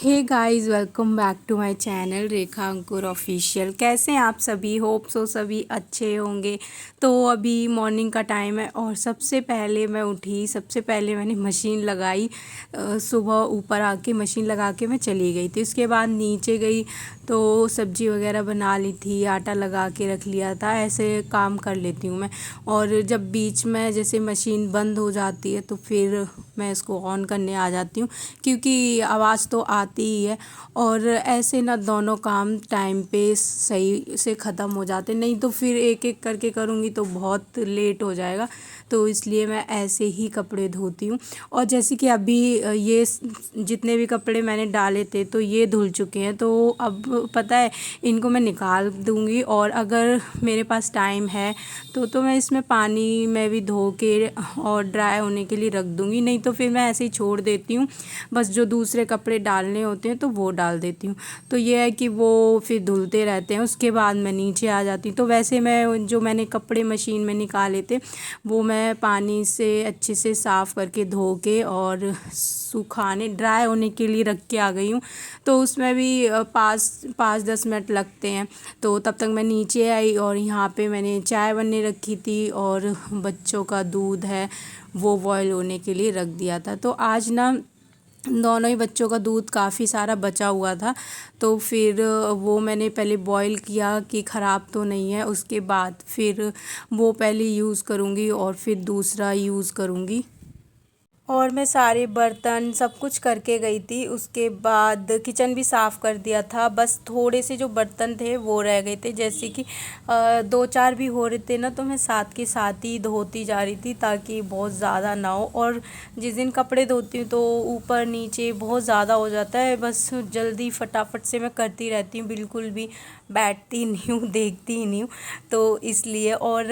Hey guys, welcome back to my channel Rekha Ankur official. कैसे हैं आप सभी? होप सो सभी अच्छे होंगे। तो अभी मॉर्निंग का टाइम है और सबसे पहले मैं उठी, सबसे पहले मैंने मशीन लगाई। सुबह ऊपर आके मशीन लगा के मैं चली गई थी। उसके बाद नीचे गई तो सब्जी वगैरह बना ली थी, आटा लगा के रख लिया था। ऐसे काम कर लेती हूँ मैं। और जब बीच में जैसे मशीन बंद हो जाती है तो फिर मैं इसको ऑन करने आ जाती हूँ, क्योंकि आवाज़ तो आती ही है। और ऐसे ना दोनों काम टाइम पे सही से ख़त्म हो जाते, नहीं तो फिर एक एक करके करूँगी तो बहुत लेट हो जाएगा। तो इसलिए मैं ऐसे ही कपड़े धोती हूँ। और जैसे कि अभी ये जितने भी कपड़े मैंने डाले थे तो ये धुल चुके हैं। तो अब पता है, इनको मैं निकाल दूँगी। और अगर मेरे पास टाइम है तो मैं इसमें पानी में भी धो के और ड्राई होने के लिए रख दूँगी, नहीं तो फिर मैं ऐसे ही छोड़ देती हूँ। बस जो दूसरे कपड़े डालने होते हैं तो वो डाल देती हूँ। तो ये है कि वो फिर धुलते रहते हैं, उसके बाद मैं नीचे आ जाती हूँ। तो वैसे मैं जो मैंने कपड़े मशीन में निकाले थे वो मैं पानी से अच्छे से साफ़ करके धो के और सुखाने ड्राई होने के लिए रख के आ गई हूँ। तो उसमें भी 5-10 मिनट लगते हैं। तो तब तक मैं नीचे आई और यहाँ पे मैंने चाय बनने रखी थी और बच्चों का दूध है वो बॉयल होने के लिए रख दिया था। तो आज ना दोनों ही बच्चों का दूध काफ़ी सारा बचा हुआ था। तो फिर वो मैंने पहले बॉईल किया कि ख़राब तो नहीं है, उसके बाद फिर वो पहले यूज़ करूँगी और फिर दूसरा यूज़ करूँगी। और मैं सारे बर्तन सब कुछ करके गई थी। उसके बाद किचन भी साफ़ कर दिया था। बस थोड़े से जो बर्तन थे वो रह गए थे, जैसे कि 2-4 भी हो रहे थे ना, तो मैं साथ के साथ ही धोती जा रही थी ताकि बहुत ज़्यादा ना हो। और जिस दिन कपड़े धोती हूँ तो ऊपर नीचे बहुत ज़्यादा हो जाता है, बस जल्दी फटाफट से मैं करती रहती हूँ, बिल्कुल भी बैठती नहीं हूँ, देखती ही नहीं हूँ। तो इसलिए और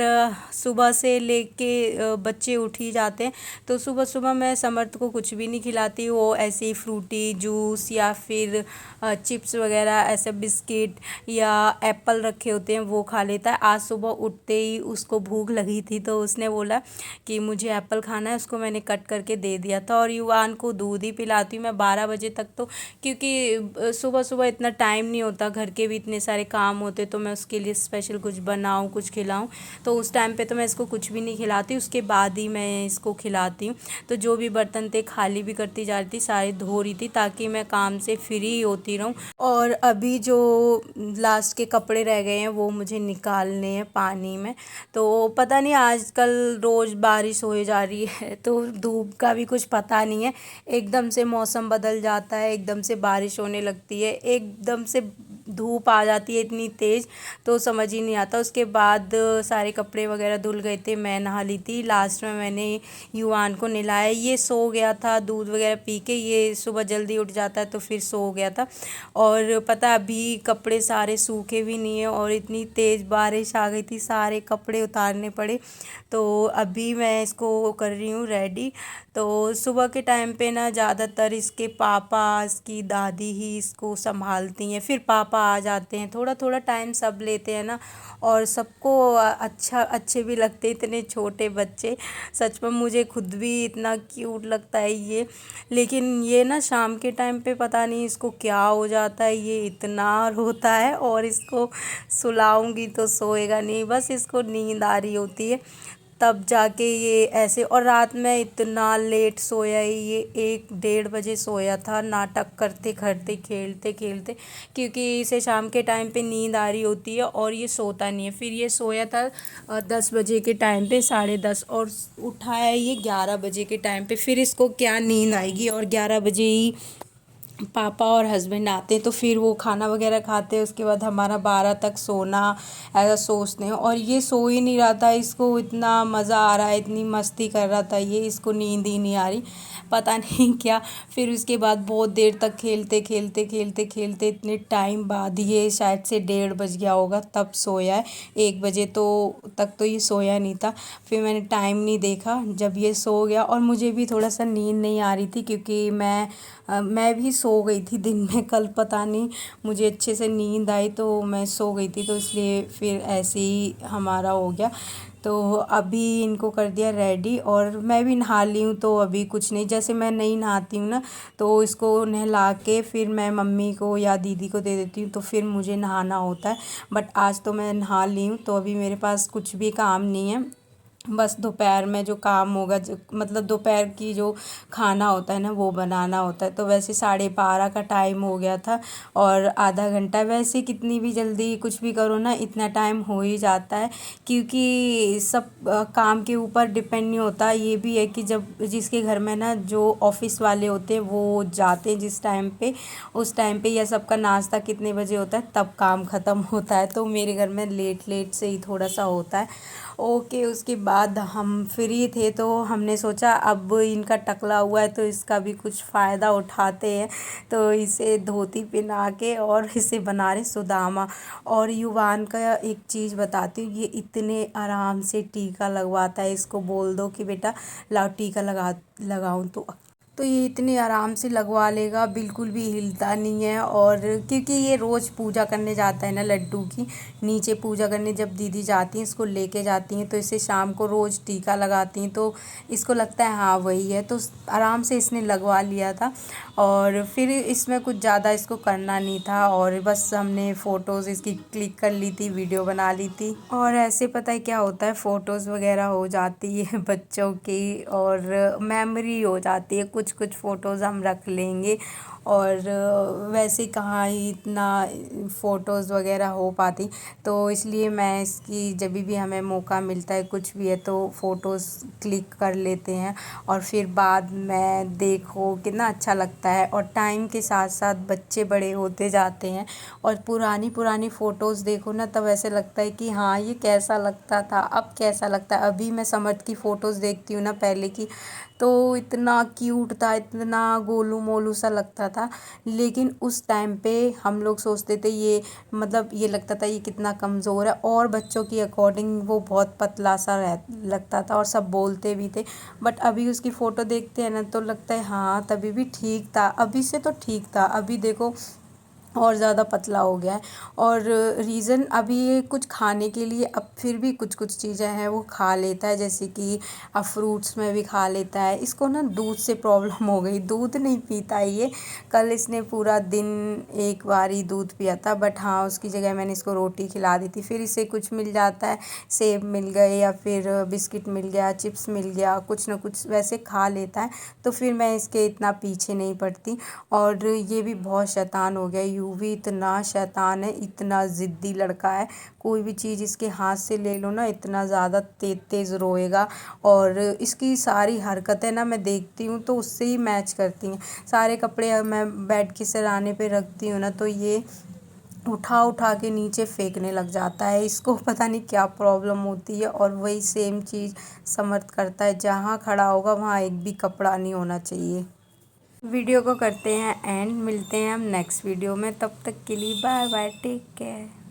सुबह से लेके बच्चे उठ ही जाते हैं। तो सुबह सुबह मैं समर्थ को कुछ भी नहीं खिलाती। वो ऐसे ही फ्रूटी जूस या फिर चिप्स वगैरह, ऐसे बिस्किट या एप्पल रखे होते हैं वो खा लेता है। आज सुबह उठते ही उसको भूख लगी थी तो उसने बोला कि मुझे एप्पल खाना है, उसको मैंने कट करके दे दिया था। और युवान को दूध ही पिलाती हूँ मैं 12 बजे तक, तो क्योंकि सुबह सुबह इतना टाइम नहीं होता, घर के भी इतने सारे काम होते, तो मैं उसके लिए स्पेशल कुछ बनाऊँ कुछ खिलाऊँ। तो उस टाइम पे तो मैं इसको कुछ भी नहीं खिलाती, उसके बाद ही मैं इसको खिलाती हूँ। तो जो भी बर्तन थे खाली भी करती जा रही थी, सारे धो रही थी ताकि मैं काम से फ्री होती रहूँ। और अभी जो लास्ट के कपड़े रह गए हैं वो मुझे निकालने हैं पानी में। तो पता नहीं, आजकल रोज़ बारिश हो जा रही है तो धूप का भी कुछ पता नहीं है। एकदम से मौसम बदल जाता है, एकदम से बारिश होने लगती है, एकदम से धूप आ जाती है इतनी तेज़, तो समझ ही नहीं आता। उसके बाद सारे कपड़े वगैरह धुल गए थे, मैं नहा ली थी। लास्ट में मैंने युवान को नहलाया, ये सो गया था दूध वगैरह पी के, ये सुबह जल्दी उठ जाता है तो फिर सो गया था। और पता अभी कपड़े सारे सूखे भी नहीं है और इतनी तेज़ बारिश आ गई थी, सारे कपड़े उतारने पड़े। तो अभी मैं इसको कर रही हूँ रेडी। तो सुबह के टाइम पे ना ज़्यादातर इसके पापा, इसकी दादी ही इसको संभालती हैं, फिर पापा आ जाते हैं, थोड़ा थोड़ा टाइम सब लेते हैं ना। और सबको अच्छा अच्छे भी लगते हैं इतने छोटे बच्चे। सच में मुझे खुद भी इतना क्यूट लगता है ये। लेकिन ये ना शाम के टाइम पे पता नहीं इसको क्या हो जाता है, ये इतना रोता है और इसको सुलाऊंगी तो सोएगा नहीं, बस इसको नींद आ रही होती है तब जाके ये ऐसे। और रात में इतना लेट सोया है ये, 1-1:30 बजे सोया था, नाटक करते करते खेलते खेलते, क्योंकि इसे शाम के टाइम पे नींद आ रही होती है और ये सोता नहीं है। फिर ये सोया था 10 बजे के टाइम पे, 10:30, और उठाया है ये 11 बजे के टाइम पे। फिर इसको क्या नींद आएगी? और 11 बजे ही पापा और हस्बैंड आते हैं तो फिर वो खाना वगैरह खाते हैं, उसके बाद हमारा 12 तक सोना, ऐसा सोचते हैं। और ये सो ही नहीं रहा था, इसको इतना मज़ा आ रहा है, इतनी मस्ती कर रहा था ये, इसको नींद ही नहीं आ रही, पता नहीं क्या। फिर उसके बाद बहुत देर तक खेलते खेलते खेलते खेलते इतने टाइम बाद ये शायद से 1:30 बज गया होगा तब सोया है। 1 बजे तो तक तो ये सोया नहीं था। फिर मैंने टाइम नहीं देखा, जब ये सो गया, और मुझे भी थोड़ा सा नींद नहीं आ रही थी क्योंकि मैं भी सो गई थी दिन में कल, पता नहीं मुझे अच्छे से नींद आई तो मैं सो गई थी, तो इसलिए फिर ऐसे ही हमारा हो गया। तो अभी इनको कर दिया रेडी और मैं भी नहा ली हूँ। तो अभी कुछ नहीं, जैसे मैं नहीं नहाती हूँ ना तो इसको नहला के फिर मैं मम्मी को या दीदी को दे देती हूँ, तो फिर मुझे नहाना होता है। बट आज तो मैं नहा ली हूँ, तो अभी मेरे पास कुछ भी काम नहीं है। बस दोपहर में जो काम होगा, जो मतलब दोपहर की जो खाना होता है ना वो बनाना होता है। तो वैसे 12:30 का टाइम हो गया था और आधा घंटा, वैसे कितनी भी जल्दी कुछ भी करो ना इतना टाइम हो ही जाता है, क्योंकि सब काम के ऊपर डिपेंड नहीं होता। ये भी है कि जब जिसके घर में ना जो ऑफिस वाले होते हैं वो जाते हैं जिस टाइम पे, उस टाइम पे या सबका नाश्ता कितने बजे होता है तब काम ख़त्म होता है। तो मेरे घर में लेट लेट से ही थोड़ा सा होता है। ओके, उसके बाद हम फ्री थे तो हमने सोचा अब इनका टकला हुआ है तो इसका भी कुछ फ़ायदा उठाते हैं। तो इसे धोती पहना के और इसे बना रहे सुदामा। और युवान का एक चीज़ बताती हूँ, ये इतने आराम से टीका लगवाता है। इसको बोल दो कि बेटा लाओ टीका लगाऊं तो ये इतने आराम से लगवा लेगा, बिल्कुल भी हिलता नहीं है। और क्योंकि ये रोज़ पूजा करने जाता है ना लड्डू की, नीचे पूजा करने जब दीदी जाती हैं इसको लेके जाती हैं तो इसे शाम को रोज़ टीका लगाती हैं, तो इसको लगता है हाँ वही है, तो आराम से इसने लगवा लिया था। और फिर इसमें कुछ ज़्यादा इसको करना नहीं था और बस हमने फ़ोटोज़ इसकी क्लिक कर ली थी, वीडियो बना ली थी। और ऐसे पता है क्या होता है, फ़ोटोज़ वगैरह हो जाती है बच्चों की और मेमोरी हो जाती है, कुछ कुछ फ़ोटोज़ हम रख लेंगे। और वैसे कहाँ ही इतना फ़ोटोज़ वगैरह हो पाती, तो इसलिए मैं इसकी जब भी हमें मौका मिलता है कुछ भी है तो फ़ोटोज़ क्लिक कर लेते हैं। और फिर बाद में देखो कितना अच्छा लगता है। और टाइम के साथ साथ बच्चे बड़े होते जाते हैं और पुरानी पुरानी फ़ोटोज़ देखो ना तब ऐसे लगता है कि हाँ ये कैसा लगता था, अब कैसा लगता है। अभी मैं समर्थ की फ़ोटोज़ देखती हूँ ना पहले की, तो इतना क्यूट था, इतना गोलू मोलू सा लगता था। लेकिन उस टाइम पे हम लोग सोचते थे ये, मतलब ये लगता था ये कितना कमज़ोर है, और बच्चों की अकॉर्डिंग वो बहुत पतला सा लगता था और सब बोलते भी थे। बट अभी उसकी फ़ोटो देखते हैं ना तो लगता है हाँ तभी भी ठीक था, अभी से तो ठीक था, अभी देखो और ज़्यादा पतला हो गया है। और रीज़न अभी ये कुछ खाने के लिए अब फिर भी कुछ कुछ चीज़ें हैं वो खा लेता है, जैसे कि अब फ्रूट्स में भी खा लेता है। इसको ना दूध से प्रॉब्लम हो गई, दूध नहीं पीता है ये। कल इसने पूरा दिन एक बार ही दूध पिया था, बट हाँ उसकी जगह मैंने इसको रोटी खिला दी थी। फिर इसे कुछ मिल जाता है, सेब मिल गए या फिर बिस्किट मिल गया, चिप्स मिल गया, कुछ ना कुछ वैसे खा लेता है, तो फिर मैं इसके इतना पीछे नहीं पड़ती। और ये भी बहुत शैतान हो गया, यूँ भी इतना शैतान है, इतना ज़िद्दी लड़का है। कोई भी चीज़ इसके हाथ से ले लो ना इतना ज़्यादा तेज़ तेज़ रोएगा। और इसकी सारी हरकतें ना मैं देखती हूँ तो उससे ही मैच करती हैं। सारे कपड़े मैं बेड के सिरहाने पे रखती हूँ ना तो ये उठा उठा के नीचे फेंकने लग जाता है। इसको पता नहीं क्या प्रॉब्लम होती है। और वही सेम चीज़ समर्थ करता है, जहाँ खड़ा होगा वहाँ एक भी कपड़ा नहीं होना चाहिए। वीडियो को करते हैं एंड मिलते हैं हम नेक्स्ट वीडियो में, तब तक के लिए बाय बाय, टेक केयर।